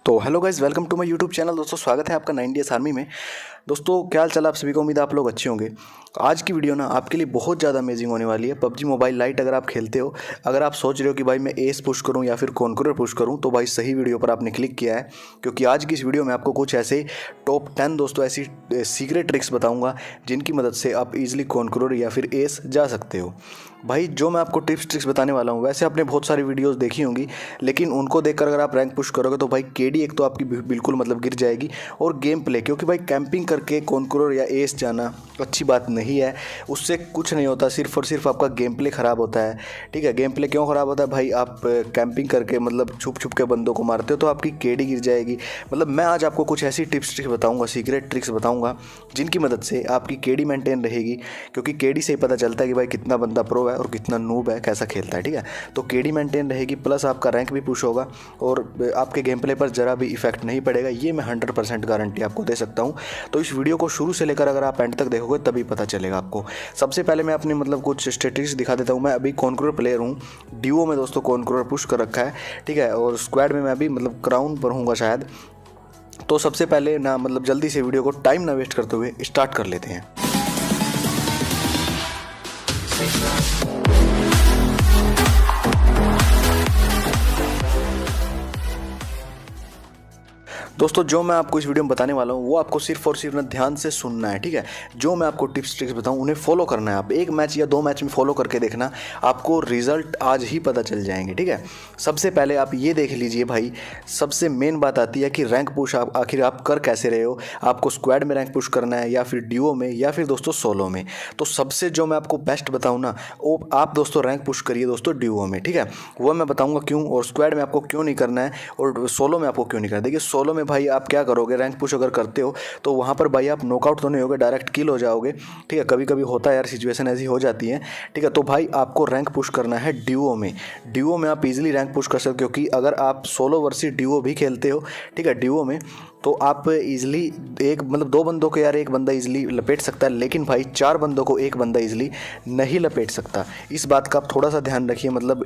तो hello guys, welcome to my YouTube channel. दोस्तों स्वागत है आपका 9 डेज आर्मी में। दोस्तों क्या हाल चाल आप सभी को, उम्मीद है आप लोग अच्छे होंगे। आज की वीडियो ना आपके लिए बहुत ज़्यादा अमेजिंग होने वाली है। पबजी मोबाइल लाइट अगर आप खेलते हो, अगर आप सोच रहे हो कि भाई मैं एस पुश करूं या फिर कॉन्करर पुश करूं, तो भाई सही वीडियो पर आपने क्लिक किया है, क्योंकि आज की इस वीडियो में आपको कुछ ऐसे टॉप 10 दोस्तों ऐसी सीक्रेट ट्रिक्स बताऊँगा जिनकी मदद से आप ईजिली कॉन्करर या फिर एस जा सकते हो। भाई जो मैं आपको टिप्स ट्रिक्स बताने वाला हूँ, वैसे आपने बहुत सारी वीडियोस देखी होंगी, लेकिन उनको देखकर अगर आप रैंक पुश करोगे तो भाई केडी एक तो आपकी बिल्कुल मतलब गिर जाएगी, और गेम प्ले, क्योंकि भाई कैंपिंग करके कॉन्करर या एस जाना अच्छी बात नहीं है। उससे कुछ नहीं होता, सिर्फ और सिर्फ आपका गेम प्ले ख़राब होता है। ठीक है, गेम प्ले क्यों ख़राब होता है भाई? आप कैंपिंग करके मतलब छुप छुप के बंदों को मारते हो तो आपकी केडी गिर जाएगी। मतलब मैं आज आपको कुछ ऐसी टिप्स ट्रिक्स बताऊँगा, सीक्रेट ट्रिक्स बताऊँगा जिनकी मदद से आपकी केडी मेंटेन रहेगी, क्योंकि केडी से ही पता चलता है कि भाई कितना बंदा प्रो है और कितना नूब है, कैसा खेलता है। ठीक है, तो केडी मेंटेन रहेगी, प्लस आपका रैंक भी पुश होगा और आपके गेम प्ले पर ज़रा भी इफेक्ट नहीं पड़ेगा। ये मैं 100% गारंटी आपको दे सकता हूँ। तो इस वीडियो को शुरू से लेकर अगर आप एंड तक देखोगे तभी पता चलेगा आपको। सबसे पहले मैं अपनी मतलब कुछ स्ट्रेटजीज दिखा देता हूँ। मैं अभी कॉन्करर प्लेयर हूँ, डीओ में दोस्तों कॉन्करर पुश कर रखा है। ठीक है, और स्क्वाड में मैं अभी मतलब क्राउन पर हूँगा शायद। तो सबसे पहले ना मतलब जल्दी से वीडियो को टाइम ना वेस्ट करते हुए स्टार्ट कर लेते हैं। दोस्तों जो मैं आपको इस वीडियो में बताने वाला हूँ वो आपको सिर्फ और सिर्फ ना ध्यान से सुनना है। ठीक है, जो मैं आपको टिप्स ट्रिक्स बताऊँ उन्हें फॉलो करना है। आप एक मैच या 2 मैच में फॉलो करके देखना, आपको रिजल्ट आज ही पता चल जाएंगे। ठीक है, सबसे पहले आप ये देख लीजिए भाई, सबसे मेन बात आती है कि रैंक पुश आप आखिर आप कर कैसे रहे हो। आपको स्क्वाड में रैंक पुश करना है या फिर डीओ में या फिर दोस्तों सोलो में। तो सबसे जो मैं आपको बेस्ट बताऊँ ना, वो आप दोस्तों रैंक पुश करिए दोस्तों डीओ में। ठीक है, वो मैं बताऊँगा क्यों, और स्क्वाड में आपको क्यों नहीं करना है और सोलो में आपको क्यों नहीं करना। देखिए सोलो में भाई आप क्या करोगे, रैंक पुश अगर करते हो तो वहाँ पर भाई आप नॉकआउट तो नहीं होगे, डायरेक्ट किल हो जाओगे। ठीक है, कभी कभी होता है यार, सिचुएशन ऐसी हो जाती है। ठीक है, तो भाई आपको रैंक पुश करना है डीओ में। डीओ में आप इजीली रैंक पुश कर सकते हो, क्योंकि अगर आप सोलो वर्सेस डीओ भी खेलते हो, ठीक है, डीओ में, तो आप इजीली एक मतलब 2 बंदों को यार एक बंदा इजीली लपेट सकता है, लेकिन भाई 4 बंदों को एक बंदा इजीली नहीं लपेट सकता। इस बात का आप थोड़ा सा ध्यान रखिए। मतलब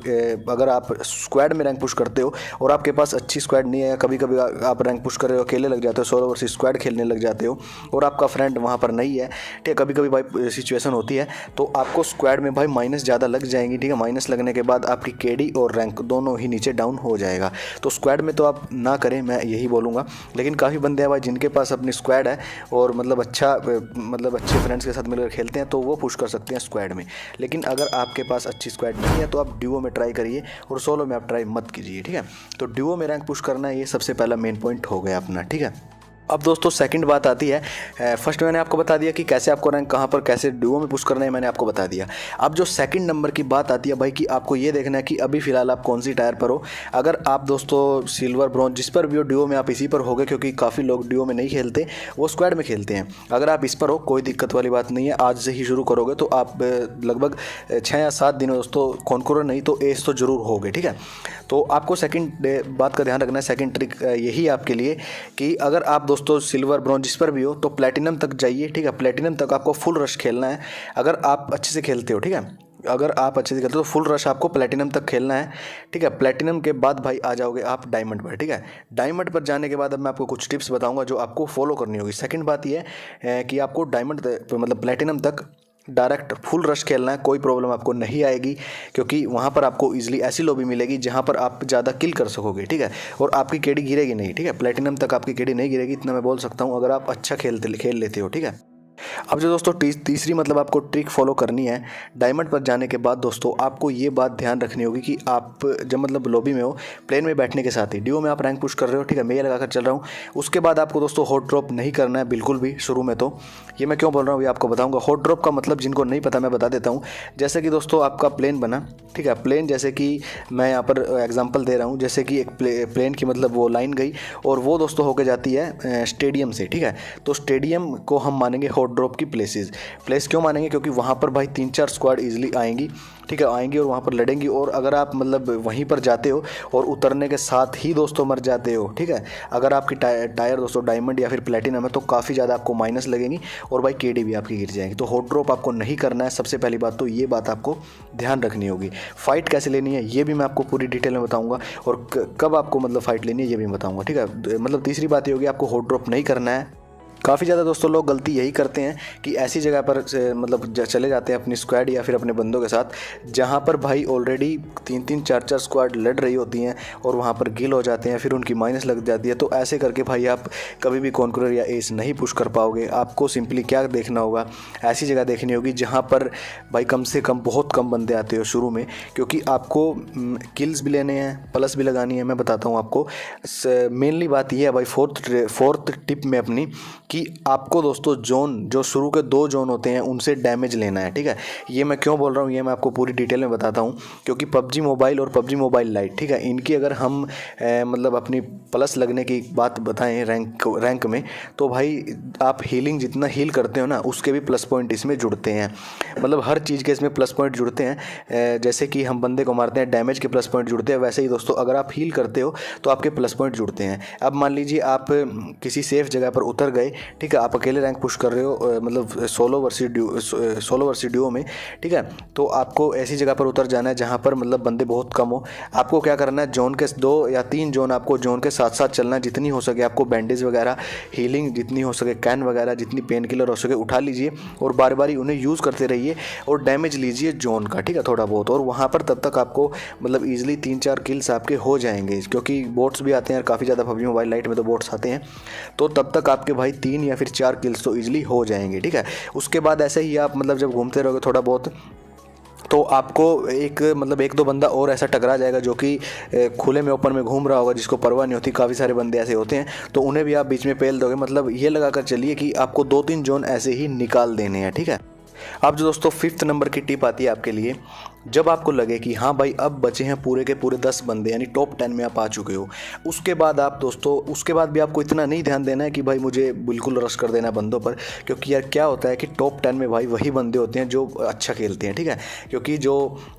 अगर आप स्क्वाड में रैंक पुश करते हो और आपके पास अच्छी स्क्वाड नहीं है, कभी कभी आप रैंक पुश कर रहे हो, अकेले लग जाते हो, सोलो वर्सेस स्क्वाड खेलने लग जाते हो और आपका फ्रेंड वहाँ पर नहीं है। ठीक है, कभी कभी भाई सिचुएशन होती है, तो आपको स्क्वाड में भाई माइनस ज़्यादा लग जाएंगी। ठीक है, माइनस लगने के बाद आपकी केडी और रैंक दोनों ही नीचे डाउन हो जाएगा। तो स्क्वाड में तो आप ना करें, मैं यही बोलूँगा। लेकिन काफ़ी बंदे हैं भाई जिनके पास अपनी स्क्वाड है और मतलब अच्छे फ्रेंड्स के साथ मिलकर खेलते हैं, तो वो पुश कर सकते हैं स्क्वाड में। लेकिन अगर आपके पास अच्छी स्क्वाड नहीं है तो आप डीओ में ट्राई करिए और सोलो में आप ट्राई मत कीजिए। ठीक है, तो डीओ में रैंक पुश करना ये सबसे पहला मेन पॉइंट हो गया अपना। ठीक है, अब दोस्तों सेकंड बात आती है। फर्स्ट मैंने आपको बता दिया कि कैसे आपको रैंक कहाँ पर कैसे डुओ में पुश करना है, मैंने आपको बता दिया। अब जो सेकंड नंबर की बात आती है भाई, कि आपको ये देखना है कि अभी फ़िलहाल आप कौन सी टायर पर हो। अगर आप दोस्तों सिल्वर ब्रॉन्ज जिस पर भी हो डुओ में, आप इसी पर होगे, क्योंकि काफ़ी लोग डुओ में नहीं खेलते, वो स्क्वाड में खेलते हैं। अगर आप इस पर हो कोई दिक्कत वाली बात नहीं है, आज से ही शुरू करोगे तो आप लगभग 6 या 7 दिन में दोस्तों कॉन्करर नहीं तो एस तो ज़रूर होगे। ठीक है, तो आपको सेकंड बात का ध्यान रखना है। सेकंड ट्रिक यही आपके लिए कि अगर आप दोस्तों सिल्वर ब्रॉन्ज जिस पर भी हो तो प्लैटिनम तक जाइए। ठीक है, प्लैटिनम तक आपको फुल रश खेलना है। अगर आप अच्छे से खेलते हो, ठीक है, अगर आप अच्छे से खेलते हो तो फुल रश आपको प्लैटिनम तक खेलना है। ठीक है, प्लैटिनम के बाद भाई आ जाओगे आप डायमंड पर। ठीक है, डायमंड पर जाने के बाद अब मैं आपको कुछ टिप्स बताऊंगा जो आपको फॉलो करनी होगी। सेकंड बात ये है कि आपको डायमंड मतलब प्लैटिनम तक डायरेक्ट फुल रश खेलना है, कोई प्रॉब्लम आपको नहीं आएगी, क्योंकि वहाँ पर आपको इजीली ऐसी लॉबी मिलेगी जहाँ पर आप ज़्यादा किल कर सकोगे। ठीक है, और आपकी केडी गिरेगी नहीं। ठीक है, प्लैटिनम तक आपकी केडी नहीं गिरेगी, इतना मैं बोल सकता हूँ, अगर आप अच्छा खेल लेते हो। ठीक है, अब जो दोस्तों तीसरी मतलब आपको ट्रिक फॉलो करनी है। डायमंड पर जाने के बाद दोस्तों आपको ये बात ध्यान रखनी होगी कि आप जब मतलब लॉबी में हो, प्लेन में बैठने के साथ ही डीओ में आप रैंक पुश कर रहे हो, ठीक है, मैं ये लगाकर चल रहा हूँ, उसके बाद आपको दोस्तों हॉट ड्रॉप नहीं करना है बिल्कुल भी शुरू में। तो ये मैं क्यों बोल रहा हूँ ये आपको बताऊँगा। हॉट ड्रॉप का मतलब जिनको नहीं पता मैं बता देता हूँ। जैसे कि दोस्तों आपका प्लेन बना, ठीक है, प्लेन जैसे कि मैं यहाँ पर एग्जाम्पल दे रहा हूँ, जैसे कि एक प्लेन की मतलब वो लाइन गई और वो दोस्तों होकर जाती है स्टेडियम से। ठीक है, तो स्टेडियम को हम मानेंगे हॉट हॉट ड्रॉप की प्लेस क्यों मानेंगे, क्योंकि वहाँ पर भाई 3-4 स्क्वाड ईजिली आएंगी, ठीक है, आएंगी और वहाँ पर लड़ेंगी। और अगर आप मतलब वहीं पर जाते हो और उतरने के साथ ही दोस्तों मर जाते हो, ठीक है, अगर आपकी टायर दोस्तों डायमंड या फिर प्लेटिनम है तो काफ़ी ज़्यादा आपको माइनस लगेंगी और भाई केडी भी आपकी गिर जाएगी। तो हॉट ड्रॉप आपको नहीं करना है। सबसे पहली बात तो ये बात आपको ध्यान रखनी होगी। फ़ाइट कैसे लेनी है ये भी मैं आपको पूरी डिटेल में बताऊँगा, और कब आपको मतलब फ़ाइट लेनी है ये भी बताऊँगा, ठीक है। मतलब तीसरी बात ये होगी, आपको हॉट ड्रॉप नहीं करना है। काफ़ी ज़्यादा दोस्तों लोग गलती यही करते हैं कि ऐसी जगह पर मतलब चले जाते हैं अपनी स्क्वाड या फिर अपने बंदों के साथ, जहाँ पर भाई ऑलरेडी 3-3 4-4 स्क्वाड लड़ रही होती हैं और वहाँ पर गिल हो जाते हैं, फिर उनकी माइनस लग जाती है। तो ऐसे करके भाई आप कभी भी कॉन्करर या एस नहीं पुश कर पाओगे। आपको सिंपली क्या देखना होगा, ऐसी जगह देखनी होगी जहाँ पर भाई कम से कम बहुत कम बंदे आते हो शुरू में, क्योंकि आपको किल्स भी लेने हैं, प्लस भी लगानी है। मैं बताता हूँ आपको, मेनली बात यह है भाई फोर्थ टिप में अपनी, कि आपको दोस्तों जोन जो शुरू के 2 जोन होते हैं उनसे डैमेज लेना है, ठीक है। ये मैं क्यों बोल रहा हूँ, ये मैं आपको पूरी डिटेल में बताता हूँ, क्योंकि पबजी मोबाइल और पबजी मोबाइल लाइट, ठीक है, इनकी अगर हम मतलब अपनी प्लस लगने की बात बताएं रैंक में, तो भाई आप हीलिंग जितना हील करते हो ना उसके भी प्लस पॉइंट इसमें जुड़ते हैं। मतलब हर चीज़ के इसमें प्लस पॉइंट जुड़ते हैं। जैसे कि हम बंदे को मारते हैं डैमेज के प्लस पॉइंट जुड़ते हैं, वैसे ही दोस्तों अगर आप हील करते हो तो आपके प्लस पॉइंट जुड़ते हैं। अब मान लीजिए आप किसी सेफ जगह पर उतर गए, ठीक है, आप अकेले रैंक पुश कर रहे हो, मतलब सोलो वर्सेस ड्यूओ में, ठीक है, तो आपको ऐसी जगह पर उतर जाना है जहाँ पर मतलब बंदे बहुत कम हो। आपको क्या करना है, जोन के 2 या 3 जोन आपको जोन के साथ साथ चलना है। जितनी हो सके आपको बैंडेज वगैरह, हीलिंग जितनी हो सके, कैन वगैरह, जितनी पेन किलर हो सके उठा लीजिए और बार बार उन्हें यूज़ करते रहिए और डैमेज लीजिए जोन का, ठीक है, थोड़ा बहुत। और वहाँ पर तब तक आपको मतलब ईजिली 3-4 किल्स आपके हो जाएंगे, क्योंकि बोट्स भी आते हैं यार काफ़ी ज़्यादा पबजी मोबाइल लाइट में, तो बोट्स आते हैं, तो तब तक आपके भाई 3 या फिर 4 किल्स तो ईजिली हो जाएंगे, ठीक है। उसके बाद ऐसे ही आप मतलब जब घूमते रहोगे थोड़ा बहुत, तो आपको एक 1-2 बंदा और ऐसा टकरा जाएगा जो कि खुले में ओपन में घूम रहा होगा, जिसको परवाह नहीं होती। काफ़ी सारे बंदे ऐसे होते हैं, तो उन्हें भी आप बीच में पेल दोगे। मतलब ये लगा कर चलिए कि आपको 2-3 जोन ऐसे ही निकाल देने हैं, ठीक है। अब जो दोस्तों 5th नंबर की टिप आती है आपके लिए, जब आपको लगे कि हाँ भाई अब बचे हैं पूरे के पूरे 10 बंदे, यानी टॉप 10 में आप आ चुके हो, उसके बाद आप दोस्तों उसके बाद भी आपको इतना नहीं ध्यान देना है कि भाई मुझे बिल्कुल रश कर देना है बंदों पर, क्योंकि यार क्या होता है कि टॉप 10 में भाई वही बंदे होते हैं जो अच्छा खेलते हैं, ठीक है। क्योंकि जो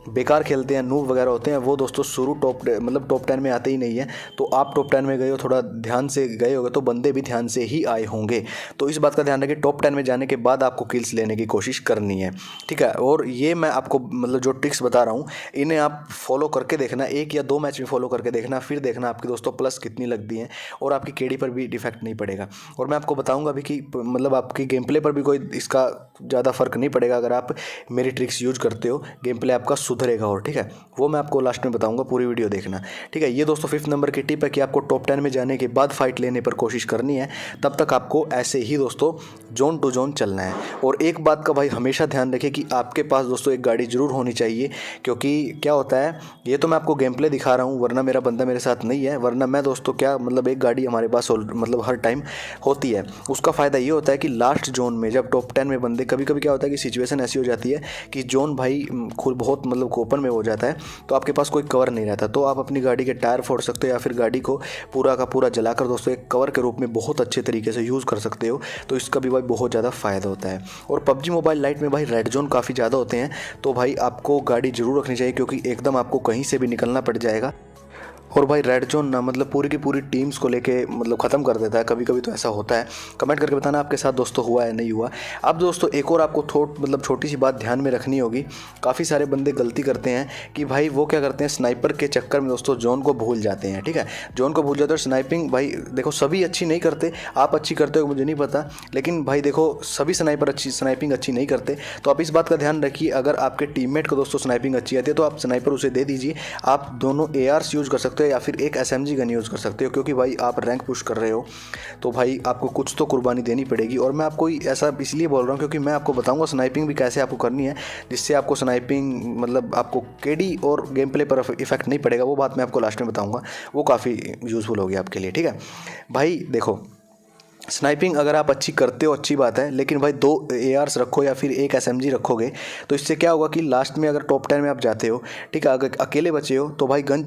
बेकार खेलते हैं, नूब वगैरह होते हैं, वो दोस्तों शुरू टॉप 10 में आते ही नहीं है। तो आप टॉप 10 में गए हो, थोड़ा ध्यान से गए होगे, तो बंदे भी ध्यान से ही आए होंगे। तो इस बात का ध्यान रखें, टॉप 10 में जाने के बाद आपको किल्स लेने की कोशिश करनी है, ठीक है। और ये मैं आपको मतलब जो ट्रिक्स बता रहा हूँ, इन्हें आप फॉलो करके देखना, 1 या 2 मैच में फॉलो करके देखना, फिर देखना आपकी दोस्तों प्लस कितनी लगती हैं और आपकी केडी पर भी डिफेक्ट नहीं पड़ेगा। और मैं आपको बताऊंगा भी कि मतलब आपकी गेम प्ले पर भी कोई इसका ज़्यादा फर्क नहीं पड़ेगा अगर आप मेरी ट्रिक्स यूज करते हो, गेम प्ले आपका सुधरेगा। और ठीक है, वो मैं आपको लास्ट में बताऊंगा, पूरी वीडियो देखना, ठीक है। ये दोस्तों 5th नंबर की टिप है कि आपको टॉप 10 में जाने के बाद फाइट लेने पर कोशिश करनी है। तब तक आपको ऐसे ही दोस्तों जोन टू जोन चलना है। और एक बात का भाई हमेशा ध्यान रखें कि आपके पास दोस्तों एक गाड़ी जरूर होनी चाहिए, क्योंकि क्या होता है, ये तो मैं आपको गेम प्ले दिखा रहा हूँ, वरना मेरा बंदा मेरे साथ नहीं है, वरना मैं दोस्तों क्या मतलब एक गाड़ी हमारे पास मतलब हर टाइम होती है। उसका फ़ायदा ये होता है कि लास्ट जोन में जब टॉप 10 में बंदे, कभी कभी क्या होता है कि सिचुएशन ऐसी हो जाती है कि जोन भाई खुद बहुत मतलब ओपन में हो जाता है, तो आपके पास कोई कवर नहीं रहता, तो आप अपनी गाड़ी के टायर फोड़ सकते हो या फिर गाड़ी को पूरा का पूरा जलाकर दोस्तों एक कवर के रूप में बहुत अच्छे तरीके से यूज़ कर सकते हो। तो इसका भी भाई बहुत ज़्यादा फ़ायदा होता है। और पबजी मोबाइल लाइट में भाई रेड जोन काफ़ी ज़्यादा होते हैं, तो भाई आपको गाड़ी जरूर रखनी चाहिए, क्योंकि एकदम आपको कहीं से भी निकलना पड़ जाएगा। और भाई रेड जोन ना मतलब पूरी की पूरी टीम्स को लेके मतलब ख़त्म कर देता है, कभी कभी तो ऐसा होता है। कमेंट करके बताना आपके साथ दोस्तों हुआ है नहीं हुआ। अब दोस्तों एक और आपको मतलब छोटी सी बात ध्यान में रखनी होगी। काफ़ी सारे बंदे गलती करते हैं कि भाई वो क्या करते हैं, स्नाइपर के चक्कर में दोस्तों जोन को भूल जाते हैं, ठीक है, जोन को भूल जाते हैं। स्नाइपिंग भाई देखो सभी अच्छी नहीं करते, आप अच्छी करते हो मुझे नहीं पता, लेकिन भाई देखो सभी स्नाइपर स्नाइपिंग अच्छी नहीं करते। तो आप इस बात का ध्यान रखिए, अगर आपके टीममेट को दोस्तों स्नाइपिंग अच्छी आती है तो आप स्नाइपर उसे दे दीजिए। आप दोनों ARs यूज़ कर सकते हो या फिर एक SMG गन यूज़ कर सकते हो, क्योंकि भाई आप रैंक पुश कर रहे हो तो भाई आपको कुछ तो कुर्बानी देनी पड़ेगी। और मैं आपको ऐसा इसलिए बोल रहा हूँ क्योंकि मैं आपको बताऊंगा स्नाइपिंग भी कैसे आपको करनी है, जिससे आपको स्नाइपिंग मतलब आपको केडी और गेम प्ले पर इफेक्ट नहीं पड़ेगा। वो बात मैं आपको लास्ट में बताऊँगा, वो काफ़ी यूज़फुल होगी आपके लिए, ठीक है भाई। देखो स्नाइपिंग अगर आप अच्छी करते हो अच्छी बात है, लेकिन भाई 2 ARs रखो या फिर एक SMG रखोगे तो इससे क्या होगा कि लास्ट में अगर टॉप 10 में आप जाते हो, ठीक है, अगर अकेले बचे हो तो भाई गन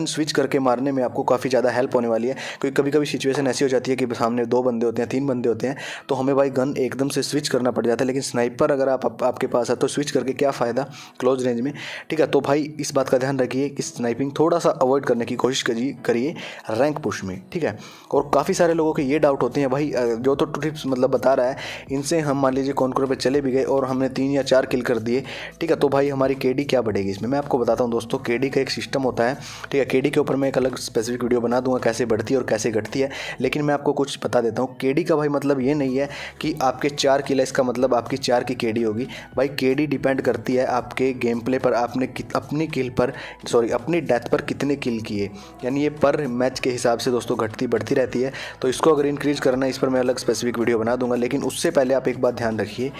स्विच करके मारने में आपको काफ़ी ज़्यादा हेल्प होने वाली है। क्योंकि कभी कभी सिचुएशन ऐसी हो जाती है कि सामने 2 बंदे होते हैं, 3 बंदे होते हैं, तो हमें भाई गन एकदम से स्विच करना पड़ जाता है। लेकिन स्नाइपर अगर आपके पास है तो स्विच करके क्या फ़ायदा क्लोज रेंज में, ठीक है। तो भाई इस बात का ध्यान रखिए कि स्नाइपिंग थोड़ा सा अवॉइड करने की कोशिश करिए रैंक पुश में, ठीक है। और काफ़ी सारे लोगों के ये डाउट होते हैं भाई, जो तो टिप्स मतलब बता रहा है इनसे हम मान लीजिए कॉन्करर पे चले भी गए और हमने 3 या 4 किल कर दिए, ठीक है, तो भाई हमारी केडी क्या बढ़ेगी इसमें। मैं आपको बताता हूँ दोस्तों, केडी का एक सिस्टम होता है, ठीक है। केडी के ऊपर मैं एक अलग स्पेसिफिक वीडियो बना दूंगा कैसे बढ़ती है और कैसे घटती है, लेकिन मैं आपको कुछ बता देता हूँ। केडी का भाई मतलब ये नहीं है कि आपके 4 किल है इसका मतलब आपकी 4 की केडी होगी। भाई केडी डिपेंड करती है आपके गेम प्ले पर, आपने अपनी डेथ पर कितने किल किए, यानी ये पर मैच के हिसाब से दोस्तों घटती बढ़ती रहती है। तो इसको अगर इंक्रीज करना है इस पर मैं अलग स्पेसिफिक वीडियो बना दूंगा। लेकिन उससे पहले आप एक बात ध्यान रखिए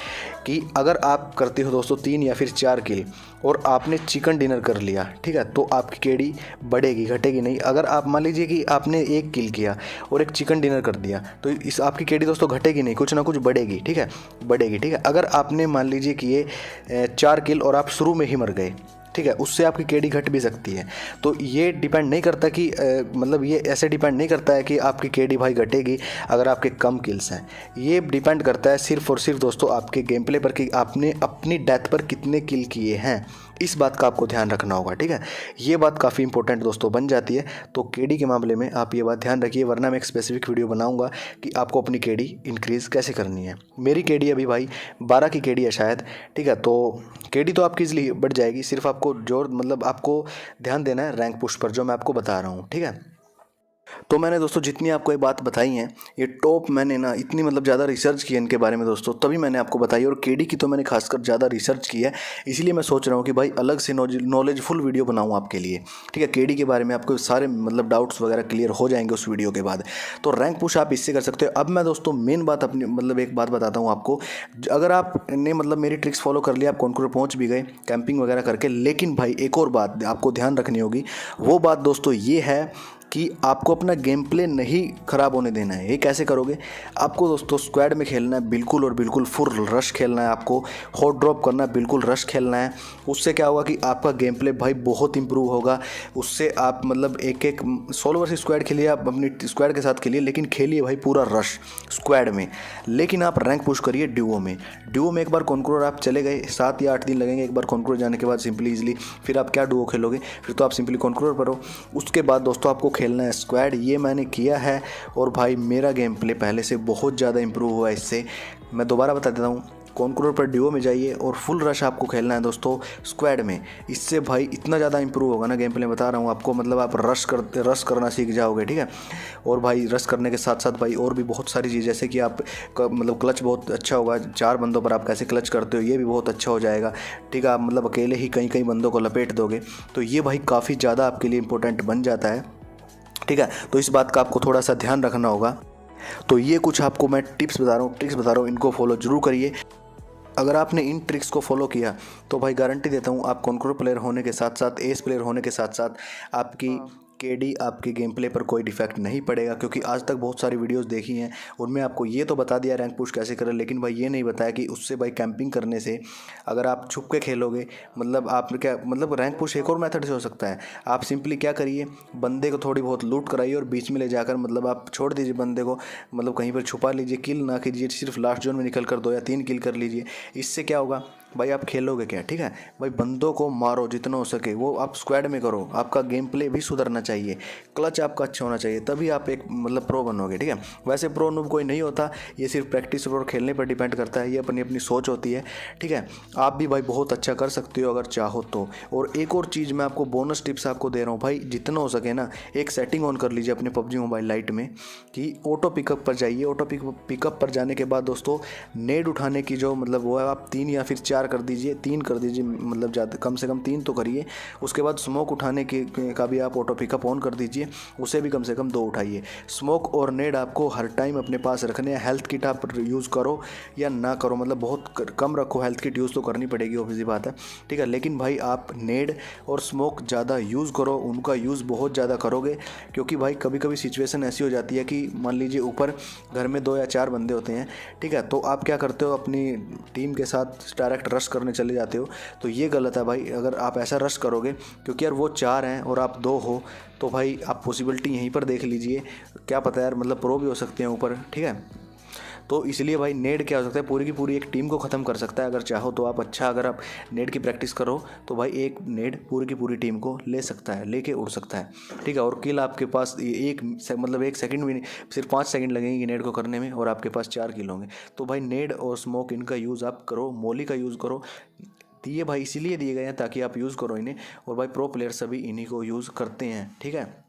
कि अगर आप करते हो दोस्तों 3 या फिर 4 किल और आपने चिकन डिनर कर लिया, ठीक है, तो आपकी केडी बढ़ेगी घटेगी नहीं। अगर आप मान लीजिए कि आपने 1 किल किया और एक चिकन डिनर कर दिया तो इस आपकी केडी दोस्तों घटेगी नहीं, कुछ ना कुछ बढ़ेगी, ठीक है, बढ़ेगी, ठीक है। अगर आपने मान लीजिए कि ये 4 किल और आप शुरू में ही मर गए, ठीक है, उससे आपकी केडी घट भी सकती है। तो ये डिपेंड नहीं करता कि मतलब ये ऐसे डिपेंड नहीं करता है कि आपकी केडी भाई घटेगी अगर आपके कम किल्स हैं। ये डिपेंड करता है सिर्फ और सिर्फ दोस्तों आपके गेम प्ले पर कि आपने अपनी डेथ पर कितने किल किए हैं। इस बात का आपको ध्यान रखना होगा, ठीक है। ये बात काफ़ी इंपॉर्टेंट दोस्तों बन जाती है। तो केडी के मामले में आप ये बात ध्यान रखिए, वरना मैं एक स्पेसिफिक वीडियो बनाऊंगा कि आपको अपनी केडी इंक्रीज़ कैसे करनी है। मेरी केडी अभी भाई 12 की केडी है शायद, ठीक है। तो केडी तो आपकी इजली बढ़ जाएगी, सिर्फ आपको आपको ध्यान देना है रैंक पुश पर, जो मैं आपको बता रहा हूँ, ठीक है। तो मैंने दोस्तों जितनी आपको ये बात बताई हैं, ये टॉप मैंने ना इतनी मतलब ज़्यादा रिसर्च की है इनके बारे में दोस्तों, तभी मैंने आपको बताई। और केडी की तो मैंने खासकर ज़्यादा रिसर्च की है, इसीलिए मैं सोच रहा हूँ कि भाई अलग से नॉलेजफुल वीडियो बनाऊँ आपके लिए, ठीक है। केडी के बारे में आपको सारे मतलब डाउट्स वगैरह क्लियर हो जाएंगे उस वीडियो के बाद। तो रैंक पुश आप इससे कर सकते हो। अब मैं दोस्तों मेन बात अपनी मतलब एक बात बताता हूँ आपको, अगर आपने मतलब मेरी ट्रिक्स फॉलो कर लिया, आप कॉन्करर पहुँच भी गए कैंपिंग वगैरह करके, लेकिन भाई एक और बात आपको ध्यान रखनी होगी। वो बात दोस्तों ये है कि आपको अपना गेम प्ले नहीं ख़राब होने देना है। ये कैसे करोगे? आपको दोस्तों स्क्वाड में खेलना है बिल्कुल, और बिल्कुल फुल रश खेलना है, आपको हॉट ड्रॉप करना है, बिल्कुल रश खेलना है। उससे क्या होगा कि आपका गेम प्ले भाई बहुत इंप्रूव होगा। उससे आप मतलब एक सोलो वर्सेस स्क्वाड खेलिए, आप अपनी स्क्वाड के साथ खेलिए, लेकिन खेलिए भाई पूरा रश स्क्वाड में। लेकिन आप रैंक पुश करिए ड्यूओ में। ड्यूओ में एक बार कॉन्करर आप चले गए, 7 या 8 दिन लगेंगे एक बार कॉन्करर जाने के बाद सिंपली इजीली, फिर आप क्या ड्यूओ खेलोगे, फिर तो आप सिंपली कॉन्करर पर हो। उसके बाद दोस्तों आपको खेलना है स्क्वाड। ये मैंने किया है और भाई मेरा गेम प्ले पहले से बहुत ज़्यादा इंप्रूव हुआ है इससे। मैं दोबारा बता देता हूँ, कॉन्करर पर ड्यूओ में जाइए और फुल रश आपको खेलना है दोस्तों स्क्वाड में। इससे भाई इतना ज़्यादा इंप्रूव होगा ना गेम प्ले, बता रहा हूँ आपको, मतलब आप रश करना सीख जाओगे, ठीक है। और भाई रश करने के साथ साथ भाई और भी बहुत सारी चीज़, जैसे कि आप मतलब क्लच बहुत अच्छा होगा, 4 बंदों पर आप कैसे क्लच करते हो ये भी बहुत अच्छा हो जाएगा, ठीक है। आप मतलब अकेले ही कई बंदों को लपेट दोगे, तो ये भाई काफ़ी ज़्यादा आपके लिए इंपॉर्टेंट बन जाता है, ठीक है। तो इस बात का आपको थोड़ा सा ध्यान रखना होगा। तो ये कुछ आपको मैं ट्रिक्स बता रहा हूँ, इनको फॉलो जरूर करिए। अगर आपने इन ट्रिक्स को फॉलो किया तो भाई गारंटी देता हूँ आप कॉन्करर प्लेयर होने के साथ साथ, एस प्लेयर होने के साथ साथ आपकी केडी आपके गेम प्ले पर कोई डिफेक्ट नहीं पड़ेगा। क्योंकि आज तक बहुत सारी वीडियोस देखी हैं, उनमें आपको ये तो बता दिया रैंक पुश कैसे करें, लेकिन भाई ये नहीं बताया कि उससे भाई कैंपिंग करने से अगर आप छुप के खेलोगे, मतलब आप क्या मतलब रैंक पुश एक और मेथड से हो सकता है। आप सिंपली क्या करिए, बंदे को थोड़ी बहुत लूट कराइए और बीच में ले जाकर मतलब आप छोड़ दीजिए बंदे को, मतलब कहीं पर छुपा लीजिए, किल ना कीजिए, सिर्फ लास्ट जोन में निकल कर 2 या 3 किल कर लीजिए। इससे क्या होगा भाई, आप खेलोगे क्या, ठीक है। भाई बंदों को मारो जितना हो सके, वो आप स्क्वाड में करो। आपका गेम प्ले भी सुधरना चाहिए, क्लच आपका अच्छा होना चाहिए, तभी आप एक मतलब प्रो बनोगे, ठीक है। वैसे प्रो नूब कोई नहीं होता, ये सिर्फ प्रैक्टिस और खेलने पर डिपेंड करता है, ये अपनी अपनी सोच होती है, ठीक है। आप भी भाई बहुत अच्छा कर सकते हो अगर चाहो तो। और एक और चीज़ मैं आपको बोनस टिप्स आपको दे रहा हूँ भाई, जितना हो सके ना एक सेटिंग ऑन कर लीजिए अपने PUBG मोबाइल लाइट में कि ऑटो पिकअप पर जाइए। ऑटो पिकअप पर जाने के बाद दोस्तों नेड उठाने की जो मतलब वो है, आप 3 या फिर 4 4 कर दीजिए, 3 कर दीजिए, मतलब ज़्यादा कम से कम 3 तो करिए। उसके बाद स्मोक उठाने का भी आप ऑटो पिकअप ऑन कर दीजिए, उसे भी कम से कम 2 उठाइए। स्मोक और नेड आपको हर टाइम अपने पास रखने हैं। हेल्थ किट आप यूज़ करो या ना करो, मतलब बहुत कम रखो, हेल्थ किट यूज़ तो करनी पड़ेगी, ऑब्वियसली बात है, ठीक है। लेकिन भाई आप नेड और स्मोक ज़्यादा यूज़ करो, उनका यूज़ बहुत ज़्यादा करोगे, क्योंकि भाई कभी कभी सिचुएशन ऐसी हो जाती है कि मान लीजिए ऊपर घर में 2 या 4 बंदे होते हैं, ठीक है, तो आप क्या करते हो, अपनी टीम के साथ डायरेक्ट रश करने चले जाते हो, तो ये गलत है भाई। अगर आप ऐसा रश करोगे, क्योंकि यार वो 4 हैं और आप 2 हो, तो भाई आप पॉसिबिलिटी यहीं पर देख लीजिए, क्या पता यार, मतलब प्रो भी हो सकते हैं ऊपर, ठीक है। तो इसलिए भाई नेड क्या हो सकता है, पूरी की पूरी एक टीम को ख़त्म कर सकता है अगर चाहो तो आप। अच्छा, अगर आप नेड की प्रैक्टिस करो तो भाई एक नेड पूरी की पूरी टीम को ले सकता है, लेके उड़ सकता है, ठीक है। और किल आपके पास मतलब 1 सेकंड भी नहीं, सिर्फ 5 सेकंड लगेंगे नेड को करने में, और आपके पास 4 किल होंगे। तो भाई नेड और स्मोक इनका यूज़ आप करो, मोली का यूज़ करो, दिए भाई इसीलिए दिए गए हैं ताकि आप यूज़ करो इन्हें, और भाई प्रो प्लेयर सभी इन्हीं को यूज़ करते हैं, ठीक है।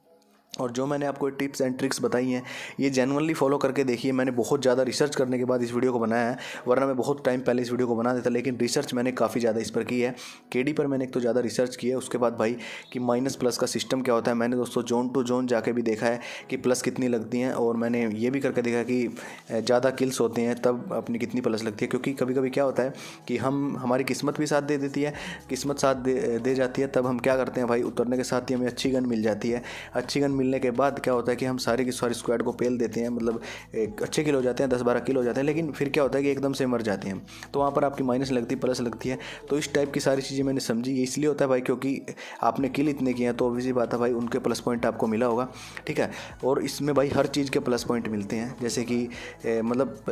और जो मैंने आपको टिप्स एंड ट्रिक्स बताई हैं, ये जेन्युइनली फॉलो करके देखिए। मैंने बहुत ज़्यादा रिसर्च करने के बाद इस वीडियो को बनाया है, वरना मैं बहुत टाइम पहले इस वीडियो को बना देता, लेकिन रिसर्च मैंने काफ़ी ज़्यादा इस पर की है। केडी पर मैंने एक तो ज़्यादा रिसर्च की है, उसके बाद भाई कि माइनस प्लस का सिस्टम क्या होता है, मैंने दोस्तों जोन टू जोन जाके भी देखा है कि प्लस कितनी लगती हैं, और मैंने ये भी करके देखा कि ज़्यादा किल्स होते हैं तब अपनी कितनी प्लस लगती है। क्योंकि कभी कभी क्या होता है कि हमारी किस्मत भी साथ दे देती है, किस्मत साथ दे जाती है, तब हम क्या करते हैं भाई, उतरने के साथ ही हमें अच्छी गन मिल जाती है। अच्छी गन मिलने के बाद क्या होता है कि हम सारे की सारी स्क्वाड को पेल देते हैं, मतलब एक अच्छे किल हो जाते हैं, 10-12 किल हो जाते हैं, लेकिन फिर क्या होता है कि एकदम से मर जाते हैं, तो वहाँ पर आपकी माइनस लगती है, प्लस लगती है। तो इस टाइप की सारी चीज़ें मैंने समझी। ये इसलिए होता है भाई क्योंकि आपने किल इतने किए हैं, तो ऑब्वियसली बात है भाई उनके प्लस पॉइंट आपको मिला होगा, ठीक है। और इसमें भाई हर चीज़ के प्लस पॉइंट मिलते हैं, जैसे कि मतलब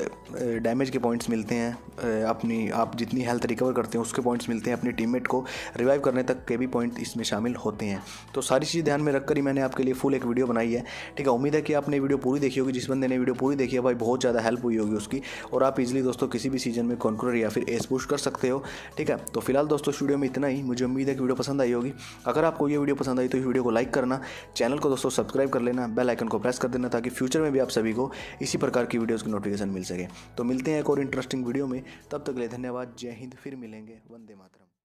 डैमेज के पॉइंट्स मिलते हैं, अपनी आप जितनी हेल्थ रिकवर करते हैं उसके पॉइंट्स मिलते हैं, अपनी टीममेट को रिवाइव करने तक के भी पॉइंट इसमें शामिल होते हैं। तो सारी चीज़ ध्यान में रखकर ही मैंने आपके लिए फुल एक वीडियो बनाई है, ठीक है। उम्मीद है कि आपने वीडियो पूरी देखी होगी। जिस बंदे ने वीडियो पूरी देखी है भाई, बहुत ज़्यादा हेल्प हुई होगी उसकी, और आप इजीली दोस्तों किसी भी सीजन में कॉन्करर या फिर एस पुश कर सकते हो, ठीक है। तो फिलहाल दोस्तों इस वीडियो में इतना ही। मुझे उम्मीद है कि वीडियो पसंद आई होगी। अगर आपको ये वीडियो पसंद आई तो इस वीडियो को लाइक करना, चैनल को दोस्तों सब्सक्राइब कर लेना, बेल आइकन को प्रेस कर देना, ताकि फ्यूचर में भी आप सभी को इसी प्रकार की वीडियोज़ की नोटिफिकेशन मिल सके। तो मिलते हैं एक और इंटरेस्टिंग वीडियो में, तब तक के लिए धन्यवाद। जय हिंद, फिर मिलेंगे। वंदे मातरम।